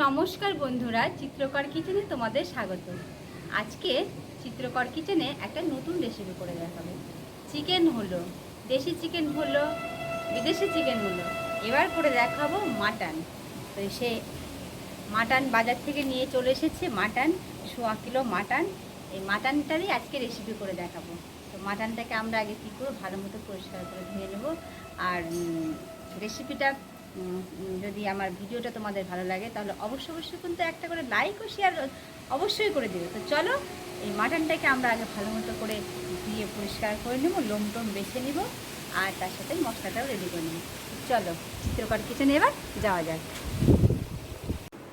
নমস্কার বন্ধুরা, চিত্রকর কিচেনে তোমাদের স্বাগত। আজকে চিত্রকর কিচেনে একটা নতুন রেসিপি করে দেখাবো। চিকেন হলো, দেশি চিকেন হলো, বিদেশি চিকেন হলো, এবার করে দেখাবো মাটন। তো সে মাটন বাজার থেকে নিয়ে চলে এসেছে, মাটন 1.25 কিলো মাটন। এই মাটনটারই আজকে রেসিপি করে দেখাবো। তো মাটনটাকে আমরা আগে কী করবো, ভালো মতো পরিষ্কার করে ধুয়ে নেব। আর রেসিপিটা যদি আমার ভিডিওটা তোমাদের ভালো লাগে তাহলে অবশ্যই কিন্তু একটা করে লাইক ও শেয়ার অবশ্যই করে দেবে। তো চলো এই মাটনটাকে আমরা আগে ভালো মতো করে ধুয়ে পরিষ্কার করে নেব, লোম টোম বেছে নেব, আর তার সাথে মশলাটাও রেডি করে নেব। চলো চিত্রকর কিচেনে এবার যাওয়া যাক।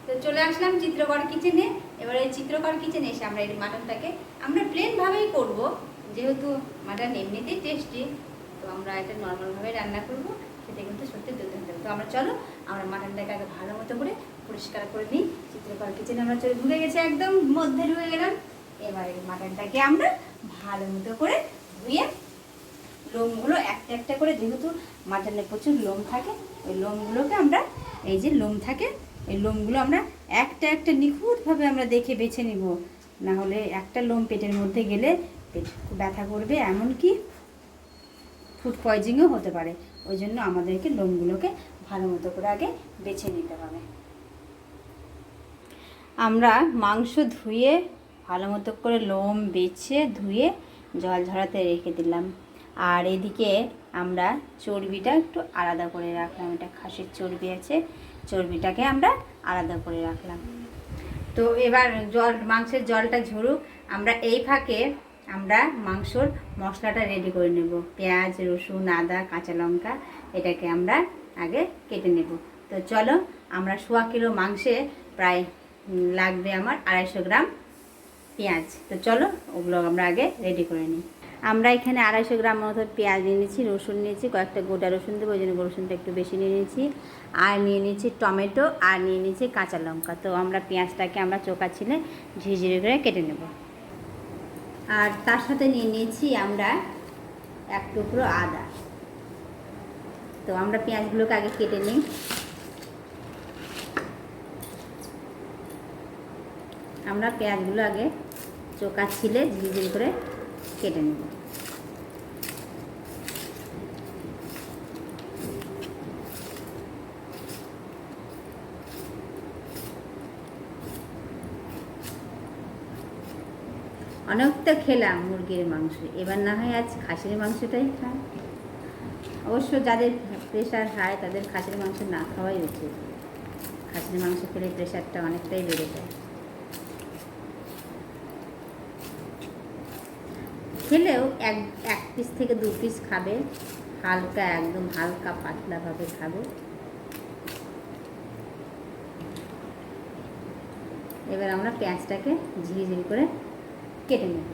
তো চলে আসলাম চিত্রকর কিচেনে। এবার এই চিত্রকর কিচেনে এসে আমরা এই মাটনটাকে আমরা প্লেনভাবেই করব, যেহেতু মাটন এমনিতেই টেস্টি। তো আমরা এটা নর্মালভাবে রান্না করব, সেটা কিন্তু সত্যি দুর্দান্ত। তো আমরা চলো আমরা মাটনটাকে আগে ভালো মতো করে পরিষ্কার করে নিই। চিত্রকর কিচেনে আমরা চলে ঢুকে গেছি, একদম মধ্যে ঢুকে গেলাম। এবার এই মাটনটাকে আমরা ভালো মতো করে ধুয়ে লোমগুলো একটা একটা করে, যেহেতু মাটনে প্রচুর লোম থাকে, ওই লোমগুলোকে আমরা, এই যে লোম থাকে, এই লোমগুলো আমরা একটা একটা নিখুঁতভাবে আমরা দেখে বেছে নিব। না হলে একটা লোম পেটের মধ্যে গেলে পেট ব্যথা করবে, এমনকি ফুড পয়জনিংও হতে পারে। ওই জন্য আমাদেরকে লোমগুলোকে ভালো মতো করে আগে বেছে নিতে হবে। আমরা মাংস ধুয়ে ভালো মতো করে লোম বেছে ধুয়ে জল ঝরাতে রেখে দিলাম। আর এদিকে আমরা চর্বিটা একটু আলাদা করে রাখলাম। এটা খাসির চর্বি আছে, চর্বিটাকে আমরা আলাদা করে রাখলাম। তো এবার মাংসের জলটা ঝরুক, আমরা এই ফাঁকে আমরা মাংসর মশলাটা রেডি করে নেব। পেঁয়াজ, রসুন, আদা, কাঁচা লঙ্কা, এটাকে আমরা আগে কেটে নেব। তো চলো, আমরা 1.25 কিলো মাংসে প্রায় লাগবে আমার 250 গ্রাম পেঁয়াজ। তো চলো ওগুলো আমরা আগে রেডি করে নিই। আমরা এখানে 250 গ্রাম মতো পেঁয়াজ নিয়ে নিয়েছি, রসুন নিয়েছি, কয়েকটা গোটা রসুন দেবো, ওই জন্য রসুনটা একটু বেশি নিয়ে নিয়েছি। আর নিয়ে নিয়েছি টমেটো, আর নিয়ে নিয়েছি কাঁচা লঙ্কা। তো আমরা পেঁয়াজটাকে আমরা চোকা ছিলে ঝিরিঝিরি করে কেটে নেব। আর তার সাথে নিয়ে নিয়েছি আমরা 1 টুকরো আদা। তো আমরা পেঁয়াজগুলোকে আগে কেটে নিই। আমরা পেঁয়াজগুলো আগে চোকা ছিলে ঝিরিঝিরি করে কেটে নেব। অনেকটা খেলাম মুরগির মাংস, এবার না হয় আজ খাসির মাংসটাই খাই। অবশ্য যাদের প্রেশার হাই তাদের খাসির মাংস না খাওয়াই উচিত। খাসির মাংস খেলে প্রেশারটা অনেকটাই বেড়ে যায়। খেলেও এক পিস থেকে 2 পিস খাবে, হালকা, একদম হালকা পাতলাভাবে খাবে। এবার আমরা পেঁয়াজটাকে ঝিরিঝিরি করে কেটে নেব,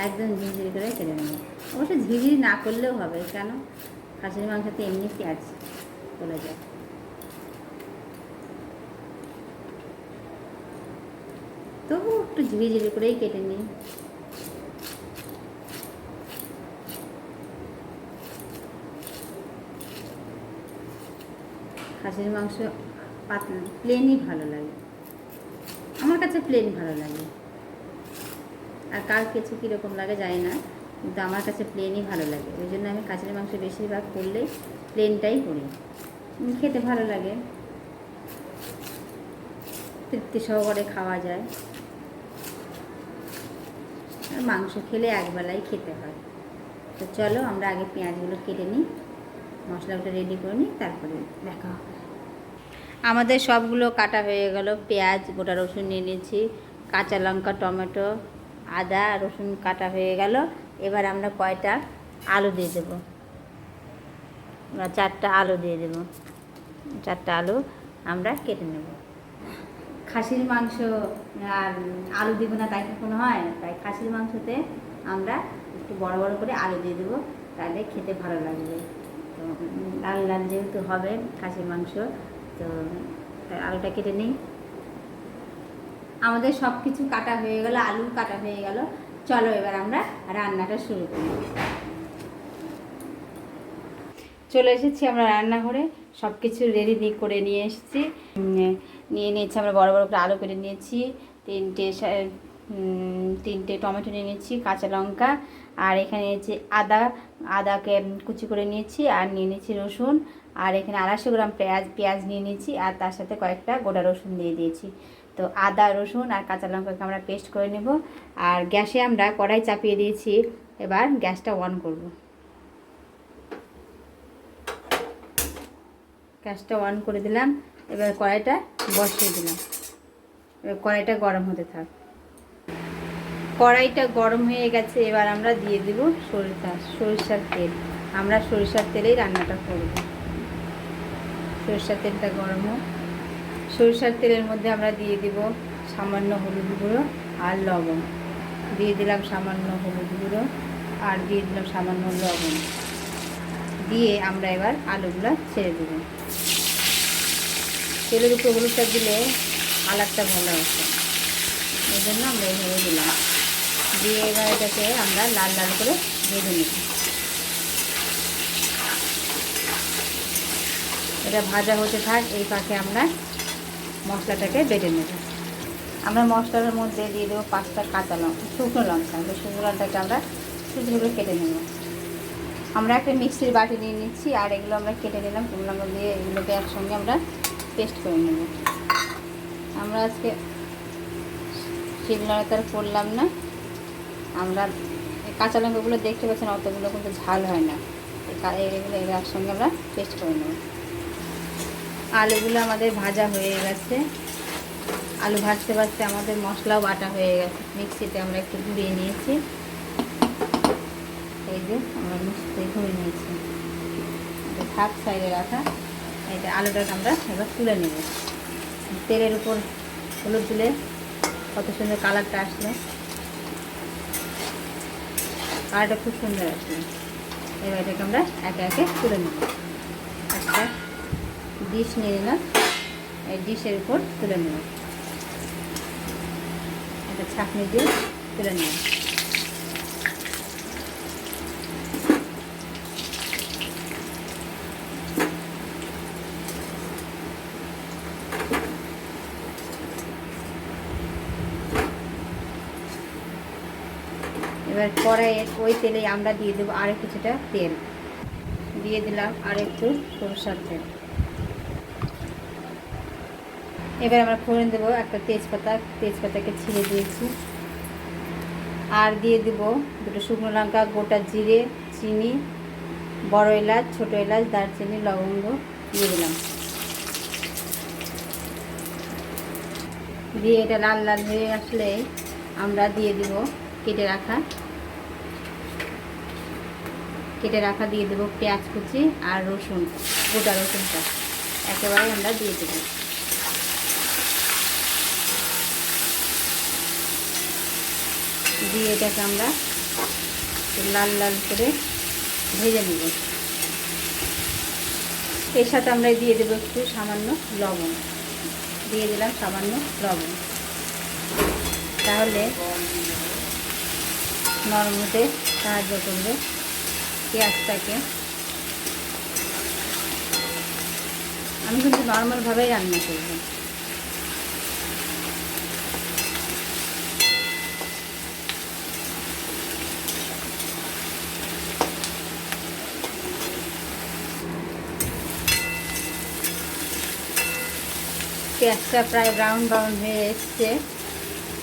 একদম ঝিরিঝিরি করে কেটে নেব। অবশ্য ঝিরিঝিরি না করলেও হবে, কেন খাসির মাংসতে এমনি পেঁয়াজ চলে যায়। তবু একটু ঝিরিঝিরি করেই কেটে নিই। খাসির মাংস পাতলা প্লেনই ভালো লাগে, আমার কাছে প্লেন ভালো লাগে। আর কার কিছু কীরকম লাগে জানি না, কিন্তু আমার কাছে প্লেনই ভালো লাগে। ওই জন্য আমি খাসির মাংস বেশিরভাগ করলে প্লেনটাই করি, খেতে ভালো লাগে, তৃপ্তি সহকারে খাওয়া যায়। আর মাংস খেলে একবেলাই খেতে হয়। তো চলো আমরা আগে পেঁয়াজগুলো কেটে নিই, মশলাটা রেডি করে নিই, তারপরে দেখা হবে। আমাদের সবগুলো কাটা হয়ে গেল। পেঁয়াজ, গোটা রসুন নিয়ে নিয়েছি, কাঁচা লঙ্কা, টমেটো, আদা, রসুন কাটা হয়ে গেল। এবার আমরা কয়টা আলু দিয়ে দেবো, আমরা 4টা আলু দিয়ে দেবো। 4টা আলু আমরা কেটে নেব। খাসির মাংস আর আলু দিব না তাই কোনো হয়, তাই খাসির মাংসতে আমরা একটু বড় বড় করে আলু দিয়ে দেবো, তাহলে খেতে ভালো লাগবে। তো লাল লাল যেহেতু হবে খাসির মাংস, তো আলুটা কেটে নিই। আমাদের সব কিছু কাটা হয়ে গেল, আলু কাটা হয়ে গেল। চলো এবার আমরা রান্নাটা শুরু করি। চলে এসেছি আমরা রান্নাঘরে। সব কিছু রেডি করে নিয়ে এসেছি। নিয়ে নিয়েছি আমরা বড় বড় করে আলু কেটে নিয়েছি, তিনটে টমেটো নিয়ে নিয়েছি, কাঁচা লঙ্কা, আর এখানে নিয়েছি আদাকে কুচি করে নিয়েছি, আর নিয়ে নিয়েছি রসুন, আর এখানে 250 গ্রাম পেঁয়াজ নিয়ে নিয়েছি, আর তার সাথে কয়েকটা গোটা রসুন দিয়ে দিয়েছি। তো আদা রসুন আর কাঁচা লঙ্কাকে আমরা পেস্ট করে নেব। আর গ্যাসে আমরা কড়াই চাপিয়ে দিয়েছি, এবার গ্যাসটা অন করব। গ্যাসটা অন করে দিলাম, এবার কড়াইটা বসিয়ে দিলাম। এবার কড়াইটা গরম হতে থাক। কড়াইটা গরম হয়ে গেছে, এবার আমরা দিয়ে দেব সরিষার তেল। আমরা সরিষার তেলেই রান্নাটা করব। সরিষার তেলটা গরম হোক। সরিষার তেলের মধ্যে আমরা দিয়ে দিব সামান্য হলুদ গুঁড়ো আর লবণ। দিয়ে দিলাম সামান্য হলুদ গুঁড়ো আর দিয়ে দিলাম সামান্য লবণ। দিয়ে আমরা এবার আলুগুলো ছেড়ে দেব। তেলের উপর হলুদটা দিলে কালারটা ভালো আসে, এই জন্য আমরা এইভাবে দিলাম। দিয়ে এবার এটাকে আমরা লাল লাল করে ভেজে নেব। এটা ভাজা হতে থাক, এই পাশে আমরা মশলাটাকে বেটে নেব। আমরা মশলার মধ্যে দিয়ে দেবো 5টা কাঁচা লঙ্কা, শুকনো লঙ্কা। ওই শুকনো লঙ্কাটা আমরা ছোটো ছোটো কেটে নেব। আমরা একটা মিক্সির বাটি নিয়ে নিচ্ছি, আর এগুলো আমরা কেটে নিলাম শুকনো লঙ্কা দিয়ে। এগুলোকে একসঙ্গে আমরা পেস্ট করে নেব। আমরা আজকে শিলনোড়াতে আর করলাম না। আমরা কাঁচা লঙ্কাগুলো দেখতে পাচ্ছেন, অতগুলো কিন্তু ঝাল হয় না। এগুলো একসঙ্গে আমরা পেস্ট করে নেব। আলুগুলো আমাদের ভাজা হয়ে গেছে। আলু ভাজতে ভাজতে আমাদের মশলাও বাটা হয়ে গেছে। মিক্সিতে আমরা একটু ঘুরিয়ে নিয়েছি। এই যে আমরা মিক্সিতে ঘুরিয়ে নিয়েছি। এটা থাক সাইডে রাখা। এটা আলুটাকে আমরা এবার তুলে নেব। তেলের উপর হলুদ দিলে কত সুন্দর কালারটা আসলো। কালারটা খুব সুন্দর আসলো। এবার এটাকে আমরা একে একে তুলে নেব। একটা ডিশ নিয়ে নিলাম, এই ডিশের উপর তুলে নেব। একটা ছাঁকনি দিয়ে তুলে নেব। এবার কড়াইয়ের ওই তেলে আমরা দিয়ে দেবো আরও কিছুটা তেল। দিয়ে দিলাম আর একটু সরষের তেল। এবার আমরা ফোড়ন দেবো একটা তেজপাতাকে ছিঁড়ে দিয়েছি। আর দিয়ে দেব 2টো শুকনো লঙ্কা, গোটা জিরে, চিনি, বড় এলাচ, ছোটো এলাচ, দারচিনি, লবঙ্গ দিয়ে দিলাম। দিয়ে এটা লাল লাল হয়ে আসলে আমরা দিয়ে দেব কেটে রাখা দিয়ে দেবো পেঁয়াজ কুচি আর রসুন, গোটা রসুনটা একেবারে আমরা দিয়ে দেবো। দিয়ে এটাকে আমরা লাল লাল করে ভেজে নেব। এর সাথে আমরা দিয়ে দেবো একটু সামান্য লবণ। দিয়ে দিলাম সামান্য লবণ, তাহলে নরম হতে সাহায্য করবে পেঁয়াজটাকে। আমি কিন্তু নর্মালভাবেই রান্না করব। পেঁয়াজটা প্রায় ব্রাউন হয়ে এসছে।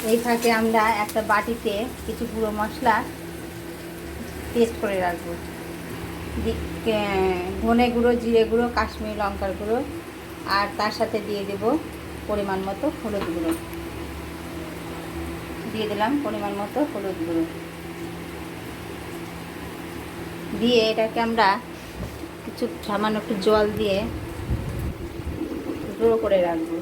এই ফাঁকে আমরা একটা বাটিতে কিছু গুঁড়ো মশলা পেস্ট করে রাখবো। ধনে গুঁড়ো, জিরে গুঁড়ো, কাশ্মীরি লঙ্কার গুঁড়ো, আর তার সাথে দিয়ে দেব পরিমাণ মতো হলুদ গুঁড়ো। দিয়ে দিলাম পরিমাণ মতো হলুদ গুঁড়ো। দিয়ে এটাকে আমরা কিছু সামান্য একটু জল দিয়ে গুঁড়ো করে রাখবো।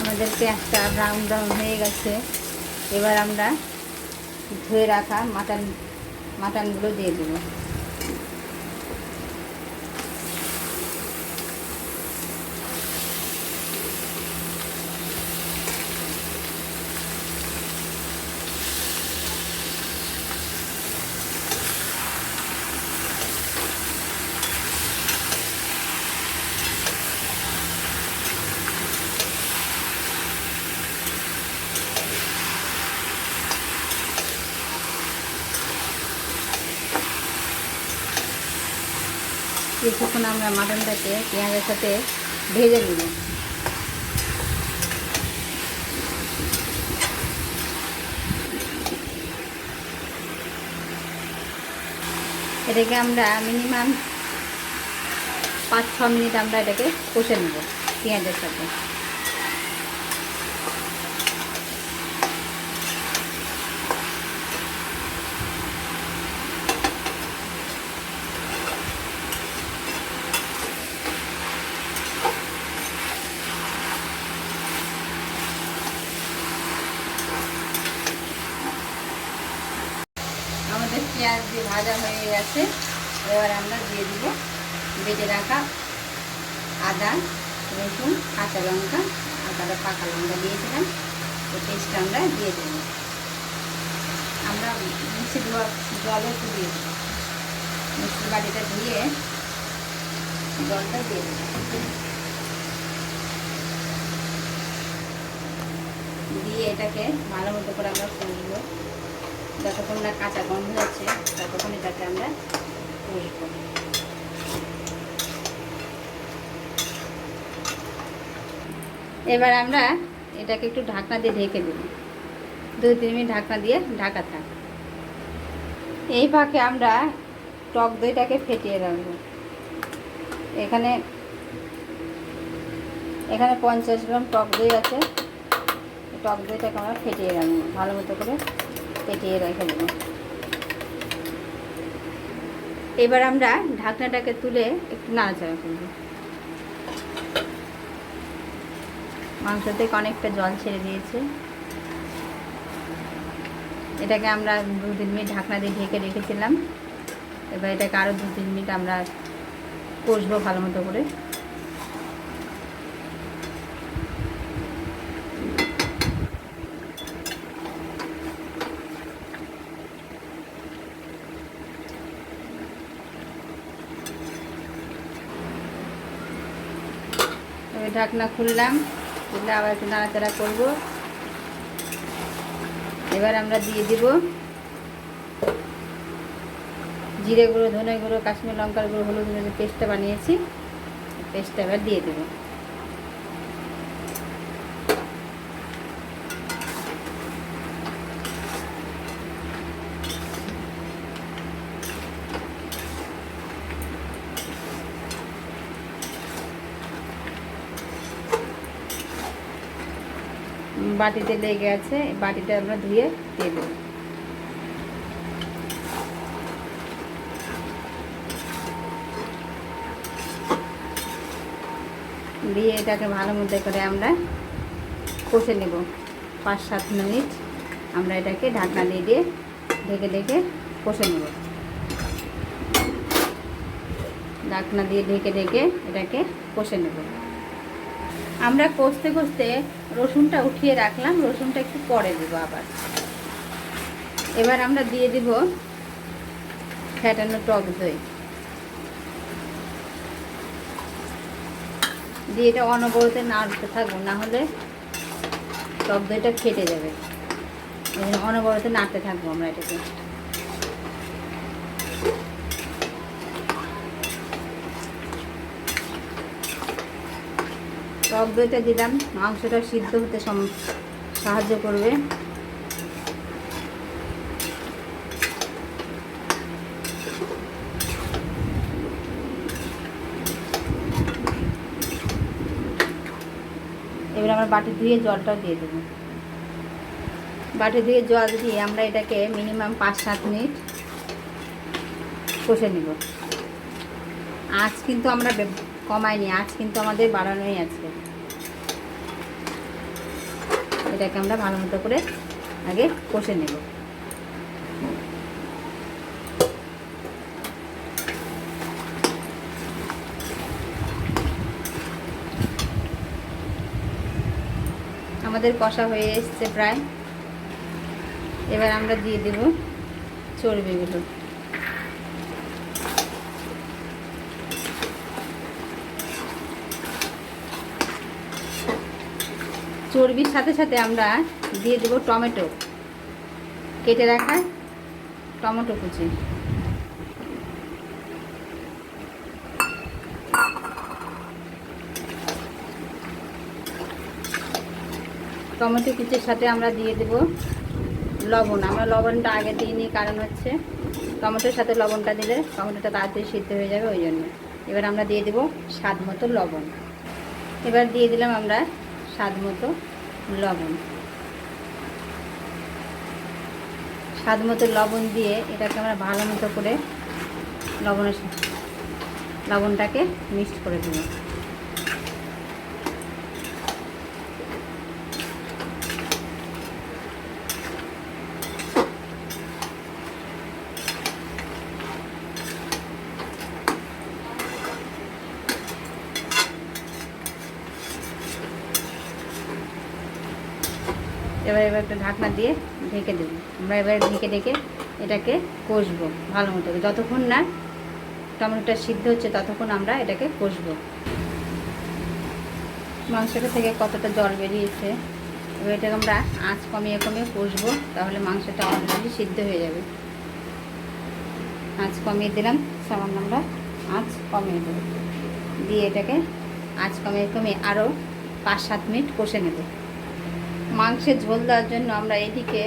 আমাদের পেঁয়াজটা ব্রাউন হয়ে গেছে। এবার আমরা ধুয়ে রাখা মাটনগুলো দিয়ে দেবো। কিছুক্ষণ আমরা মাটনটাকে পেঁয়াজের সাথে ভেজে নেব। এটাকে আমরা মিনিমাম 5-6 মিনিট আমরা এটাকে কষে নেব পেঁয়াজের সাথে। আমাদের পেঁয়াজ দিয়ে ভাজা হয়ে গেছে। এবার আমরা দিয়ে দিব বেটে রাখা আদা, রসুন, কাঁচা লঙ্কা আর তারপর পাকা লঙ্কা দিয়েছিলাম। এই পেস্টটা আমরা দিয়ে দেব। আমরা মিক্সি ধোয়া জল একটু দিয়ে দেব। মিক্সির বাটিটা ধুয়ে জলটা দিয়ে দেব। দিয়ে এটাকে ভালো মতো করে আমরা কষবো। যতক্ষণ না কাঁচা গন্ধ যাচ্ছে ততক্ষণ এটাকে আমরা কষবো। এবার আমরা এটাকে একটু ঢাকনা দিয়ে ঢেকে দেব। 2-3 মিনিট ঢাকনা দিয়ে ঢাকা থাক। এই ফাঁকে আমরা টক দইটাকে ফেটিয়ে রাখবো। এখানে 50 গ্রাম টক দই আছে। টক দইটাকে আমরা ফেটিয়ে রাখবো, ভালো মতো করে ফেটিয়ে রেখে দেবো। এবার আমরা ঢাকনাটাকে তুলে একটু নাড়াচাড়া করব। মাংস থেকে অনেকটা জল ছেড়ে দিয়েছে। এটাকে আমরা 2-3 মিনিট ঢাকনা দিয়ে ঢেকে রেখেছিলাম। এবার এটাকে আরও 2-3 মিনিট আমরা কষবো ভালো মতো করে। ঢাকনা খুললাম, খুললে আবার একটু নাড়াচাড়া করবো। এবার আমরা দিয়ে দিব জিরে গুঁড়ো, ধনে গুঁড়ো, কাশ্মীর লঙ্কার গুঁড়ো, হলুদ গুঁড়ো, যে পেস্টটা বানিয়েছি পেস্টটা এবার দিয়ে দেবো। বাটিতে লেগে আছে, বাটিটা আমরা ধুয়ে দিয়ে দেবো। দিয়ে এটাকে ভালো মতো করে আমরা কষে নেব 5-7 মিনিট। আমরা এটাকে ঢাকনা দিয়ে দিয়ে ঢেকে ঢেকে কষে নেব। ঢাকনা দিয়ে ঢেকে ঢেকে এটাকে কষে নেব। আমরা কষতে কষতে রসুনটা উঠিয়ে রাখলাম, রসুনটা একটু পরে দেবো আবার। এবার আমরা দিয়ে দেব ফেটানো টক দই। দিয়ে এটা অনবরত নাড়তে থাকবো, না হলে টক দইটা ফেটে যাবে। এই জন্য অনবরত নাড়তে থাকবো আমরা এটাকে। টক দইটা দিলাম, মাংসটা সিদ্ধ হতে সাহায্য করবে। এবার আমরা বাটি ধুয়ে জলটাও দিয়ে দেবো। বাটি ধুয়ে জল দিয়ে আমরা এটাকে মিনিমাম 5-7 মিনিট কষে নেব। আঁচ কিন্তু আমরা কমাইনি, আঁচ কিন্তু আমাদের বাড়ানোই আছে। এটাকে আমরা ভালো মতো করে আগে কষে নেব। আমাদের কষা হয়ে এসছে প্রায়। এবার আমরা দিয়ে দেব চর্বিগুলো। চর্বির সাথে সাথে আমরা দিয়ে দেব টমেটো, কেটে রাখা টমেটো কুচি। টমেটো কুচির সাথে আমরা দিয়ে দেব লবণ। আমরা লবণটা আগে দিইনি, কারণ হচ্ছে টমেটোর সাথে লবণটা দিলে টমেটোটা তাড়াতাড়ি সিদ্ধ হয়ে যাবে, ওই জন্য। এবার আমরা দিয়ে দেব স্বাদ মতো লবণ। এবার দিয়ে দিলাম আমরা স্বাদ মতো লবণ। স্বাদ মতো লবণ দিয়ে এটাকে আমরা ভালো মতো করে লবণটাকে মিক্সড করে দেব। এবার একটা ঢাকনা দিয়ে ঢেকে দেবো। আমরা এবার ঢেকে এটাকে কষবো ভালো মতো। যতক্ষণ না টমেটোটা সিদ্ধ হচ্ছে ততক্ষণ আমরা এটাকে কষবো। মাংসটা থেকে কতটা জল বেরিয়েছে, এবার এটাকে আমরা আঁচ কমিয়ে কষবো, তাহলে মাংসটা অলরেডি সিদ্ধ হয়ে যাবে। আঁচ কমিয়ে দিলাম, সামান্য আমরা আঁচ কমিয়ে দেবো, দিয়ে এটাকে আঁচ কমিয়ে আরও 5-7 মিনিট কষে নেব। মাংসের ঝোল দেওয়ার জন্য আমরা এদিকে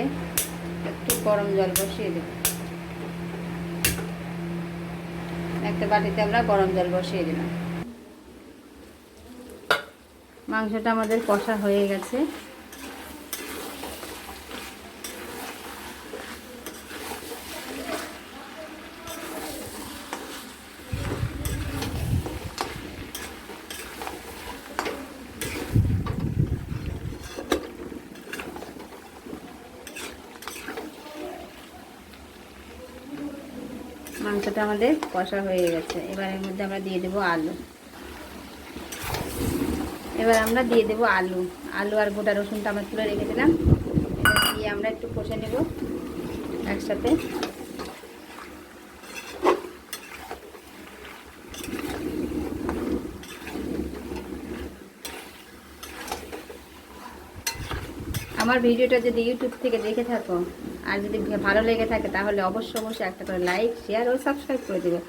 একটু গরম জল বসিয়ে দেব। একটা বাটিতে আমরা গরম জল বসিয়ে দিলাম। মাংসটা আমাদের কষা হয়ে গেছে। মাংসটা আমাদের কষা হয়ে গেছে। এবার এর মধ্যে আমরা দিয়ে দেবো আলু। আলু আর গোটা রসুনটা আমরা তুলে রেখেছিলাম, এটা দিয়ে আমরা একটু কষে নেব একসাথে। আমার ভিডিওটা যদি ইউটিউব থেকে দেখে থাকো আর যদি ভালো লেগে থাকে তাহলে অবশ্যই একটা করে লাইক, শেয়ার ও সাবস্ক্রাইব করে দেবে।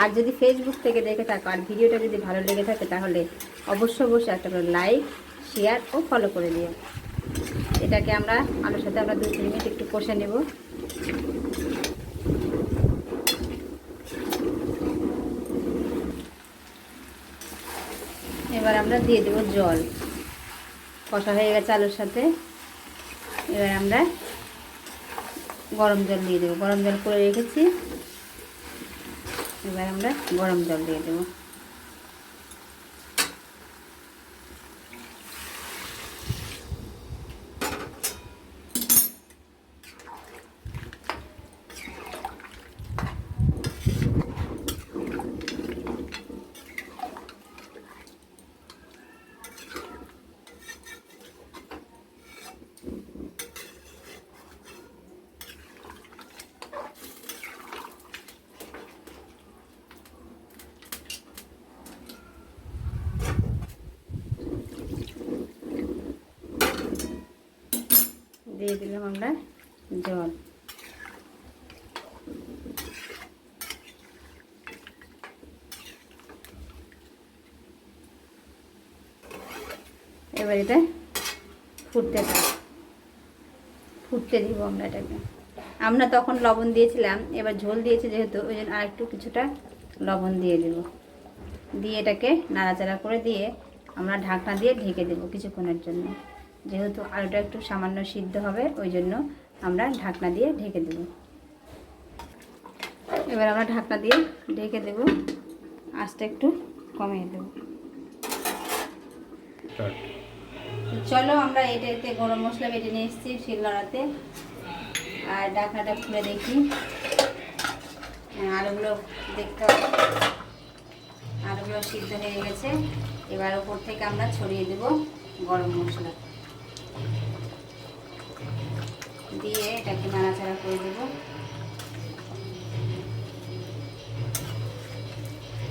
আর যদি ফেসবুক থেকে দেখে থাকো আর ভিডিওটা যদি ভালো লেগে থাকে তাহলে অবশ্যই একটা করে লাইক, শেয়ার ও ফলো করে দিও। এটাকে আমরা আলুর সাথে আমরা 2-3 মিনিট একটু কষে নেব। এবার আমরা দিয়ে দেব জল। কষা হয়ে গেছে আলুর সাথে। এবার আমরা গরম জল দিয়ে দেবো। গরম জল করে রেখেছি, এবার আমরা গরম জল দিয়ে দেবো। দিয়ে দিলাম আমরা জল। এবার এটা ফুটতে দিব আমরা এটাকে। আমরা তখন লবণ দিয়েছিলাম, এবার ঝোল দিয়েছি যেহেতু ওই জন্য আর একটু কিছুটা লবণ দিয়ে দেব। দিয়ে এটাকে নাড়াচাড়া করে দিয়ে আমরা ঢাকনা দিয়ে ঢেকে দেব কিছুক্ষণের জন্য। যেহেতু আলুটা একটু সামান্য সিদ্ধ হবে ওই জন্য আমরা ঢাকনা দিয়ে ঢেকে দেব। এবার আমরা ঢাকনা দিয়ে ঢেকে দেব, আঁচটা একটু কমিয়ে দেব। চলো আমরা এটাতে গরম মশলা বেটে নিয়ে এসেছি শিলনোড়াতে। আর ঢাকনাটা খুলে দেখি, আলুগুলো দেখতে হবে আলুগুলো সিদ্ধ হয়ে গেছে। এবার উপর থেকে আমরা ছড়িয়ে দেব গরম মশলা দিয়ে এটাকে নাড়াচাড়া করে দেব।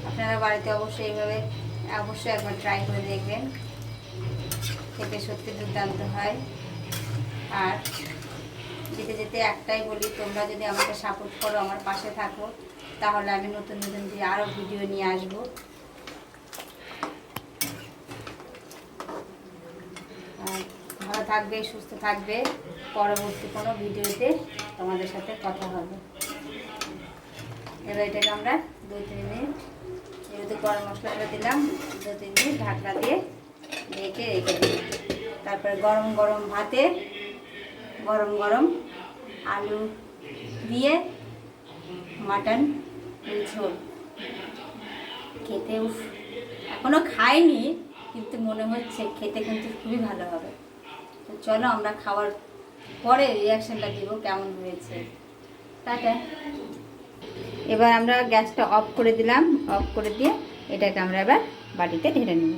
আপনারা বাড়িতে অবশ্যই একবার ট্রাই করে দেখবেন, খেতে সত্যি দুর্দান্ত হয়। আর যেতে একটাই বলি, তোমরা যদি আমাকে সাপোর্ট করো, আমার পাশে থাকো, তাহলে আমি নতুন দিয়ে আরও ভিডিও নিয়ে আসবো। আর ভালো থাকবে, সুস্থ থাকবে। পরবর্তী কোনো ভিডিওতে তোমাদের সাথে কথা হবে। এবার এটাকে আমরা 2-3 মিনিট, যেহেতু গরম মশলাটা দিলাম, 2-3 মিনিট ঢাকনা দিয়ে ঢেকে রেখে দিই। তারপরে গরম গরম ভাতে গরম গরম আলু দিয়ে মাটন ঝোল খেতে এখনও খাইনি, কিন্তু মনে হচ্ছে খেতে কিন্তু খুবই ভালো হবে। তো চলো আমরা খাওয়ার পরে রিয়াকশানটা দিব কেমন হয়েছে। টাটা। এবার আমরা গ্যাসটা অফ করে দিলাম, অফ করে দিয়ে এটাকে আমরা এবার বাটিতে ঢেলে নেব।